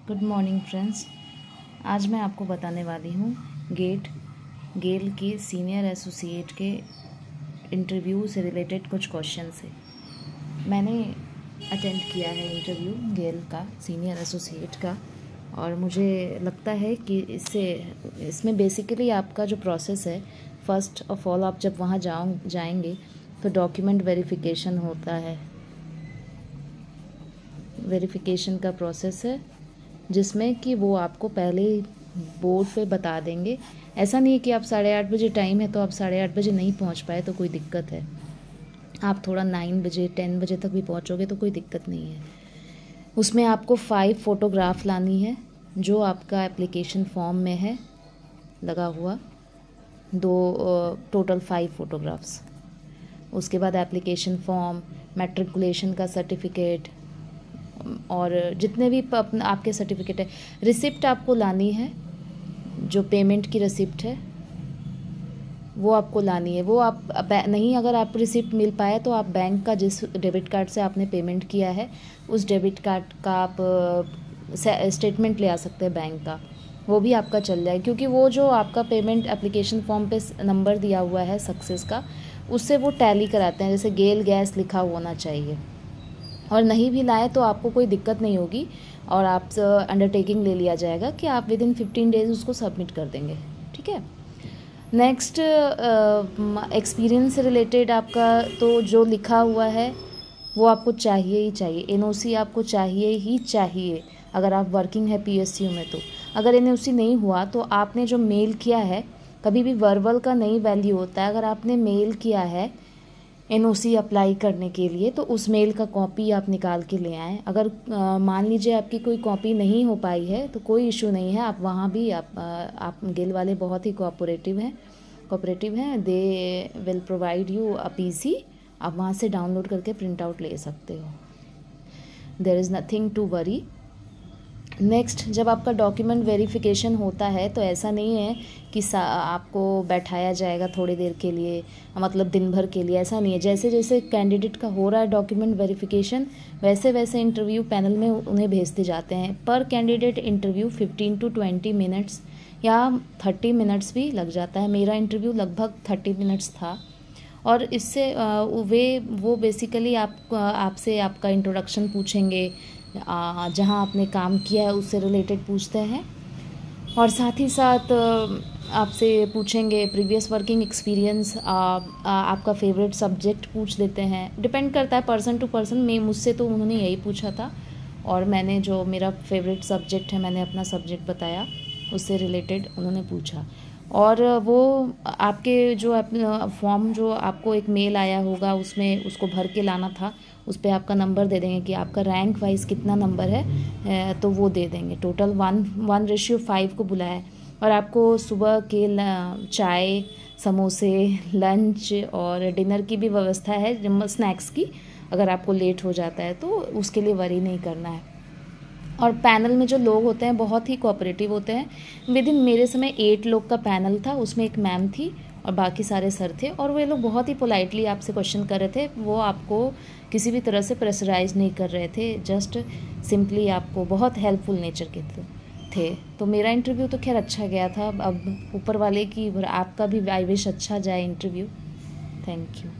Good morning friends. आज मैं आपको बताने वाली हूँ गेल के सीनियर एसोसिएट के इंटरव्यू से रिलेटेड कुछ क्वेश्चन से। मैंने अटेंड किया है इंटरव्यू गेल का सीनियर एसोसिएट का, और मुझे लगता है कि इसमें बेसिकली आपका जो प्रोसेस है, फ़र्स्ट ऑफ ऑल आप जब वहाँ जाएंगे तो डॉक्यूमेंट वेरिफिकेशन होता है। वेरिफिकेशन का प्रोसेस है जिसमें कि वो आपको पहले ही बोर्ड पे बता देंगे। ऐसा नहीं है कि आप 8:30 बजे टाइम है तो आप 8:30 बजे नहीं पहुंच पाए तो कोई दिक्कत है। आप थोड़ा 9 बजे 10 बजे तक भी पहुंचोगे तो कोई दिक्कत नहीं है। उसमें आपको 5 फ़ोटोग्राफ लानी है जो आपका एप्लीकेशन फॉर्म में है लगा हुआ, टोटल 5 फ़ोटोग्राफ्स। उसके बाद एप्लीकेशन फॉर्म, मैट्रिकुलेशन का सर्टिफिकेट और जितने भी आपके सर्टिफिकेट है। रिसिप्ट आपको लानी है, जो पेमेंट की रिसिप्ट है वो आपको लानी है। वो आप नहीं, अगर आप रिसिप्ट मिल पाए तो आप बैंक का जिस डेबिट कार्ड से आपने पेमेंट किया है उस डेबिट कार्ड का आप स्टेटमेंट ले आ सकते हैं बैंक का, वो भी आपका चल जाए। क्योंकि वो जो आपका पेमेंट एप्लीकेशन फॉर्म पे नंबर दिया हुआ है सक्सेस का, उससे वो टैली कराते हैं। जैसे गेल गैस लिखा होना चाहिए, और नहीं भी लाए तो आपको कोई दिक्कत नहीं होगी और आप अंडरटेकिंग ले लिया जाएगा कि आप विदिन 15 डेज उसको सबमिट कर देंगे। ठीक है। नेक्स्ट, एक्सपीरियंस से रिलेटेड आपका तो जो लिखा हुआ है वो आपको चाहिए ही चाहिए। एनओसी आपको चाहिए ही चाहिए अगर आप वर्किंग है पीएसयू में। तो अगर एनओसी नहीं हुआ तो आपने जो मेल किया है, कभी भी वर्बल का नहीं वैल्यू होता है। अगर आपने मेल किया है एनओसी अप्लाई करने के लिए तो उस मेल का कॉपी आप निकाल के ले आएँ। अगर मान लीजिए आपकी कोई कॉपी नहीं हो पाई है तो कोई इशू नहीं है, आप वहाँ भी आप गेल वाले बहुत ही कोऑपरेटिव हैं। They will provide you a PC, आप वहाँ से डाउनलोड करके प्रिंट आउट ले सकते हो। There is nothing to worry. Next, जब आपका डॉक्यूमेंट वेरिफिकेशन होता है तो ऐसा नहीं है कि आपको बैठाया जाएगा थोड़ी देर के लिए, मतलब दिन भर के लिए। ऐसा नहीं है। जैसे जैसे कैंडिडेट का हो रहा है डॉक्यूमेंट वेरिफिकेशन, वैसे वैसे इंटरव्यू पैनल में उन्हें भेजते जाते हैं। पर कैंडिडेट इंटरव्यू 15 to 20 मिनट्स या 30 मिनट्स भी लग जाता है। मेरा इंटरव्यू लगभग 30 मिनट्स था। और इससे वो बेसिकली आपसे आपका इंट्रोडक्शन पूछेंगे, जहाँ आपने काम किया है उससे रिलेटेड पूछते हैं, और साथ ही साथ आपसे पूछेंगे प्रीवियस वर्किंग एक्सपीरियंस, आपका फेवरेट सब्जेक्ट पूछ लेते हैं। डिपेंड करता है पर्सन टू पर्सन। मुझसे तो उन्होंने यही पूछा था, और मैंने जो मेरा फेवरेट सब्जेक्ट है मैंने अपना सब्जेक्ट बताया, उससे रिलेटेड उन्होंने पूछा। और वो आपके जो फॉर्म जो आपको एक मेल आया होगा उसमें उसको भर के लाना था, उस पर आपका नंबर दे देंगे कि आपका रैंक वाइज कितना नंबर है, तो वो दे देंगे। टोटल 1:5 को बुलाया है। और आपको सुबह के चाय, समोसे, लंच और डिनर की भी व्यवस्था है, स्नैक्स की। अगर आपको लेट हो जाता है तो उसके लिए वरी नहीं करना है। और पैनल में जो लोग होते हैं बहुत ही कोऑपरेटिव होते हैं। विदिन मेरे समय 8 लोग का पैनल था, उसमें एक मैम थी और बाकी सारे सर थे, और वे लोग बहुत ही पोलाइटली आपसे क्वेश्चन कर रहे थे। वो आपको किसी भी तरह से प्रेशराइज नहीं कर रहे थे, जस्ट सिंपली आपको बहुत हेल्पफुल नेचर के थे। तो मेरा इंटरव्यू तो खैर अच्छा गया था। अब ऊपर वाले की, आपका भी आई विश अच्छा जाए इंटरव्यू। Thank you.